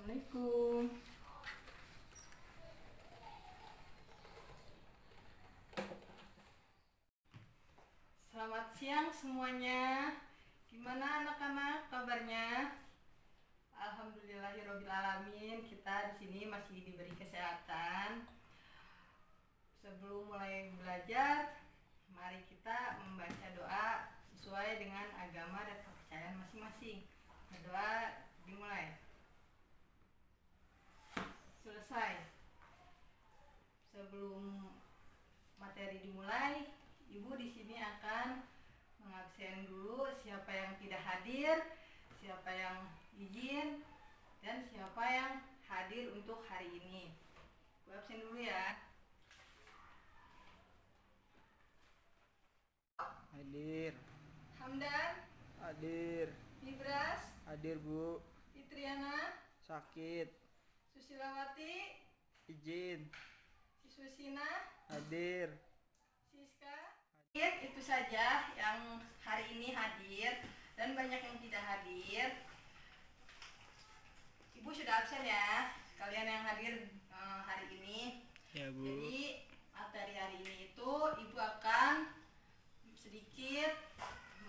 Assalamualaikum. Selamat siang semuanya. Gimana anak-anak kabarnya? Alhamdulillahirobbilalamin, kita di sini masih diberi kesehatan. Sebelum mulai belajar, mari kita membaca doa sesuai dengan agama dan kepercayaan masing-masing. Doa dimulai. Selesai. Sebelum materi dimulai, Ibu di sini akan mengabsen dulu siapa yang tidak hadir, siapa yang izin, dan siapa yang hadir untuk hari ini. Ibu absen dulu ya. Hadir. Hamdan, Hadir. Ibras, Hadir, Bu. Fitriana, Sakit. Susilawati, Izin. Susina, Hadir. Siska. Itu saja yang hari ini hadir dan banyak yang tidak hadir. Ibu sudah absen ya, kalian yang hadir hari ini. Ya, Bu. Jadi materi hari ini itu Ibu akan sedikit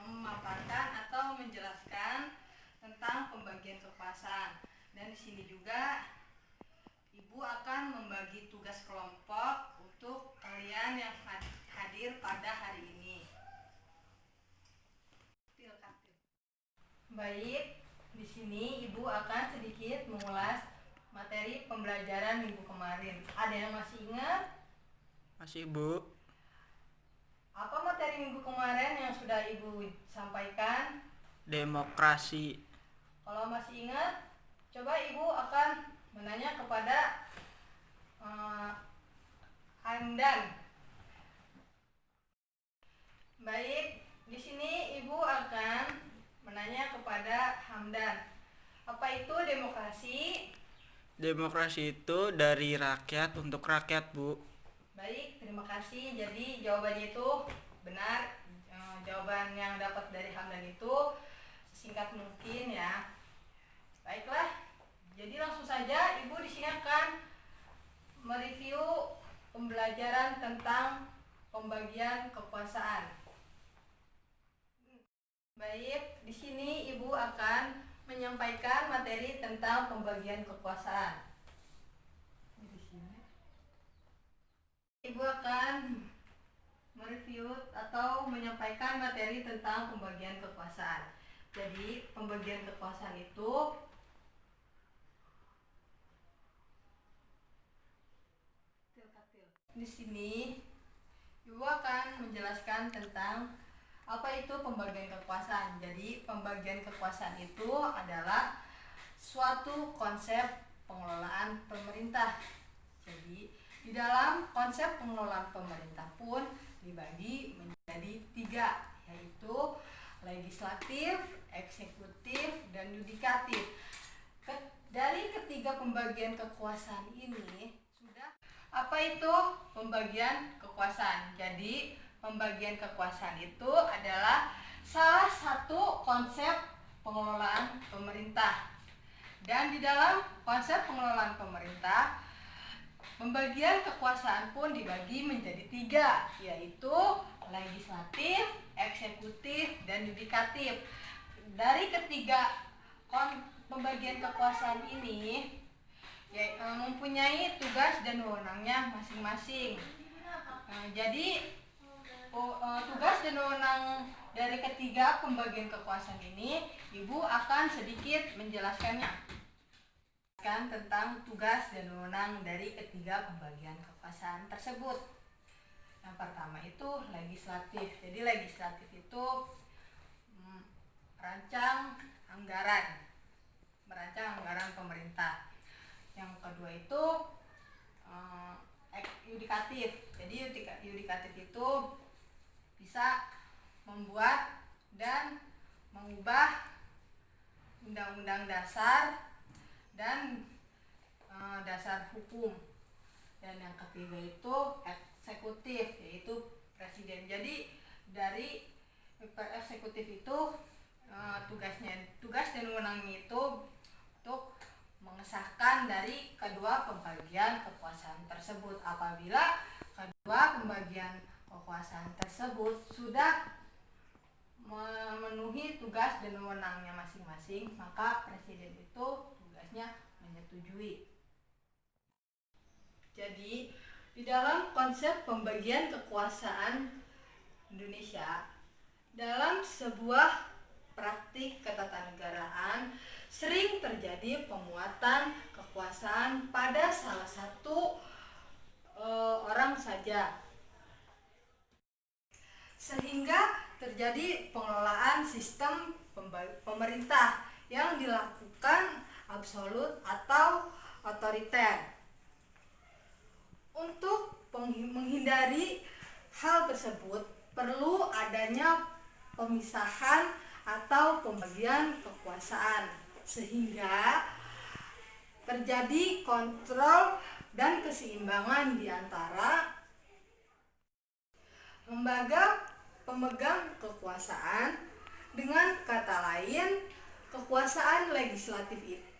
memaparkan atau menjelaskan tentang pembagian kekuasaan. Dan di sini juga Ibu akan membagi tugas kelompok untuk kalian yang hadir pada hari ini. Baik, di sini Ibu akan sedikit mengulas materi pembelajaran minggu kemarin. Ada yang masih ingat? Masih, Bu. Apa materi minggu kemarin yang sudah Ibu sampaikan? Demokrasi. Kalau masih ingat, coba Ibu akan menanya kepada Hamdan. Baik, di sini Ibu akan menanya kepada Hamdan. Apa itu demokrasi? Demokrasi itu dari rakyat untuk rakyat, Bu. Baik, terima kasih. Jadi jawabannya itu benar. Jawaban yang dapat dari Hamdan itu singkat mungkin ya. Baiklah. Jadi langsung saja Ibu di sini akan mereview pembelajaran tentang pembagian kekuasaan. Baik, di sini Ibu akan menyampaikan materi tentang pembagian kekuasaan. Di sini Ibu akan mereview atau menyampaikan materi tentang pembagian kekuasaan. Jadi, pembagian kekuasaan itu di sini Ibu akan menjelaskan tentang apa itu pembagian kekuasaan. Jadi, pembagian kekuasaan itu adalah suatu konsep pengelolaan pemerintah. Jadi, di dalam konsep pengelolaan pemerintah pun dibagi menjadi 3, yaitu legislatif, eksekutif, dan yudikatif. Dari ketiga pembagian kekuasaan ini sudah apa itu pembagian kekuasaan? Jadi pembagian kekuasaan itu adalah salah satu konsep pengelolaan pemerintah. Dan di dalam konsep pengelolaan pemerintah, pembagian kekuasaan pun dibagi menjadi 3, yaitu legislatif, eksekutif, dan yudikatif. Dari ketiga pembagian kekuasaan ini mempunyai tugas dan wewenangnya masing-masing. Jadi tugas dan wewenang dari ketiga pembagian kekuasaan ini Ibu akan sedikit menjelaskannya. Tentang tugas dan wewenang dari ketiga pembagian kekuasaan tersebut. Yang pertama itu legislatif. Jadi legislatif itu merancang anggaran pemerintah. Yang kedua itu yudikatif. Jadi yudikatif itu bisa membuat dan mengubah undang-undang dasar dan dasar hukum. Dan yang ketiga itu eksekutif, yaitu presiden. Jadi dari eksekutif itu tugas dan wewenangnya itu untuk mengesahkan dari kedua pembagian kekuasaan tersebut. Apabila kedua pembagian kekuasaan tersebut sudah memenuhi tugas dan wewenangnya masing-masing, maka presiden itu tugasnya menyetujui. Jadi, di dalam konsep pembagian kekuasaan Indonesia, dalam sebuah praktik ketatanegaraan sering terjadi penguatan kekuasaan pada salah satu orang saja, sehingga terjadi pengelolaan sistem pemerintah yang dilakukan absolut atau otoriter. Untuk menghindari hal tersebut, perlu adanya pemisahan atau pembagian kekuasaan sehingga terjadi kontrol dan keseimbangan di antara lembaga pemegang kekuasaan. Dengan kata lain, kekuasaan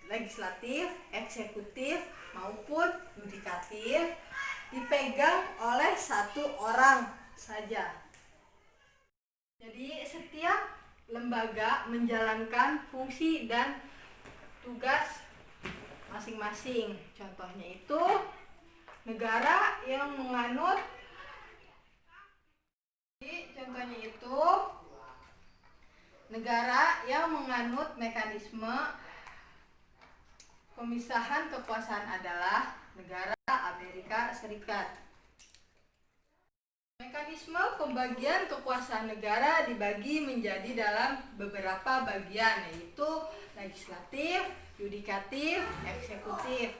legislatif, eksekutif maupun yudikatif dipegang oleh satu orang saja. Jadi setiap lembaga menjalankan fungsi dan tugas masing-masing. Contohnya itu negara yang menganut mekanisme pemisahan kekuasaan adalah negara Amerika Serikat. Mekanisme pembagian kekuasaan negara dibagi menjadi dalam beberapa bagian, yaitu legislatif, yudikatif, eksekutif.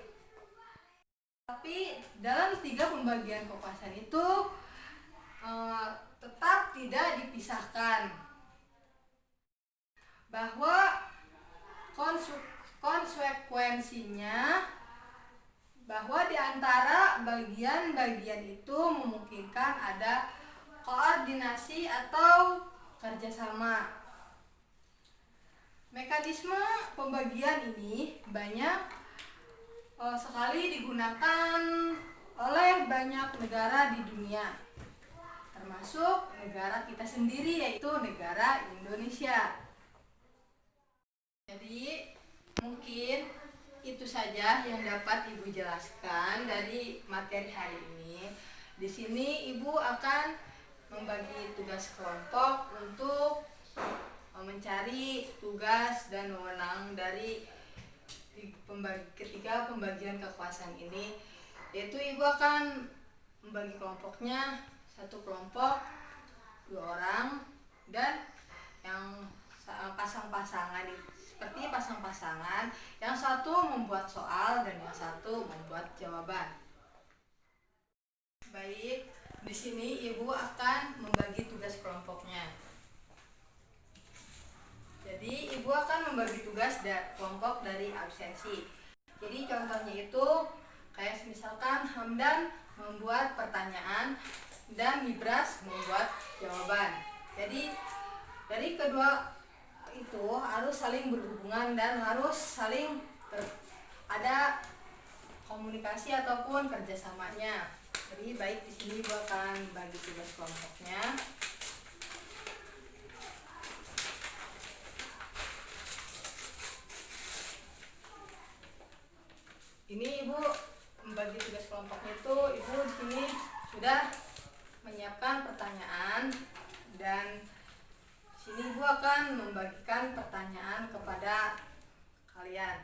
Tapi dalam 3 pembagian kekuasaan itu tetap tidak dipisahkan, bahwa konsekuensinya bahwa di antara bagian-bagian itu memungkinkan ada koordinasi atau kerjasama. Mekanisme pembagian ini banyak sekali digunakan oleh banyak negara di dunia, termasuk negara kita sendiri, yaitu negara Indonesia. Jadi mungkin itu saja yang dapat Ibu jelaskan dari materi hari ini. Di sini Ibu akan membagi tugas kelompok untuk mencari tugas dan wewenang dari ketiga pembagian kekuasaan ini, yaitu Ibu akan membagi kelompoknya, satu kelompok 2 orang, dan yang pasang-pasangan seperti pasang-pasangan, yang satu membuat soal dan yang satu membuat jawaban. Baik, di sini Ibu akan membagi tugas kelompoknya. Jadi Ibu akan membagi tugas kelompok dari absensi. Jadi contohnya itu kayak misalkan Hamdan membuat pertanyaan dan Mibras membuat jawaban. Jadi dari kedua itu harus saling berhubungan dan harus saling ada komunikasi ataupun kerjasamanya. Jadi baik, di sini Ibu akan bagi tugas kelompoknya. Ini Ibu membagi tugas kelompoknya itu, Ibu di sini sudah menyiapkan pertanyaan, dan sini Ibu akan membagikan pertanyaan kepada kalian.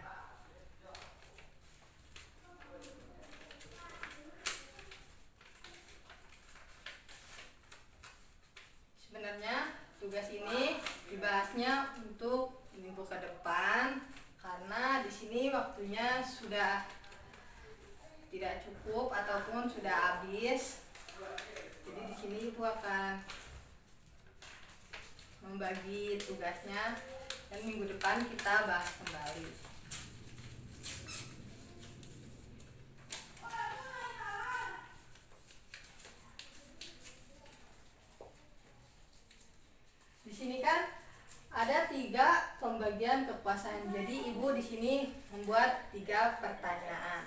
Sebenarnya tugas ini dibahasnya untuk minggu ke depan, karena di sini waktunya sudah tidak cukup ataupun sudah habis. Jadi di sini Ibu akan membagi tugasnya dan minggu depan kita bahas kembali. Di sini kan ada 3 pembagian kekuasaan kekuasaan. Jadi ibu di sini membuat 3 pertanyaan.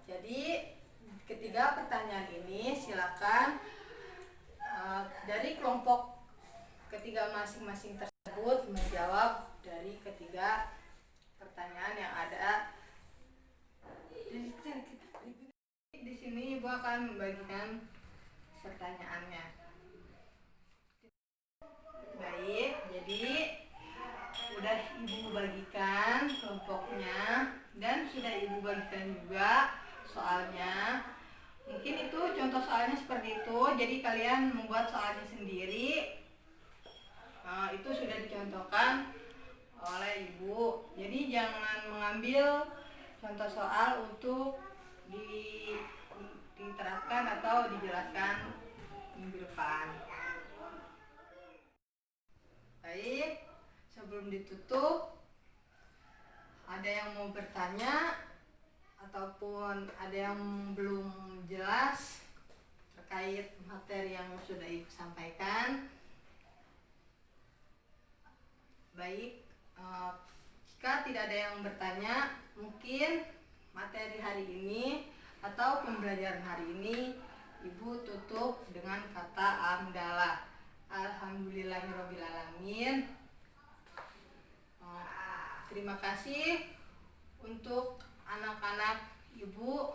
Jadi ketiga pertanyaan ini silakan dari kelompok ketiga masing-masing tersebut menjawab dari ketiga pertanyaan yang ada. Di sini ibu akan membagikan pertanyaannya. Baik, jadi udah ibu bagikan kelompoknya dan sudah ibu bagikan juga soalnya. Mungkin itu contoh soalnya seperti itu, jadi kalian membuat soalnya sendiri. Itu sudah dicontohkan oleh ibu, jadi jangan mengambil contoh soal untuk diterapkan atau dijelaskan minggu depan. Baik, sebelum ditutup, ada yang mau bertanya ataupun ada yang belum jelas terkait materi yang sudah ibu sampaikan? Baik, jika tidak ada yang bertanya, mungkin materi hari ini atau pembelajaran hari ini ibu tutup dengan kata hamdalah. Alhamdulillahirobbilalamin. Terima kasih untuk anak-anak ibu.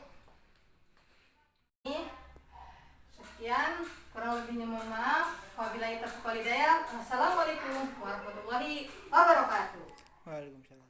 Sekian, kurang lebihnya mohon maaf. Wabillahi taufiq wal hidayah. Wassalamualaikum warahmatullahi wabarakatuh. Waalaikumsalam.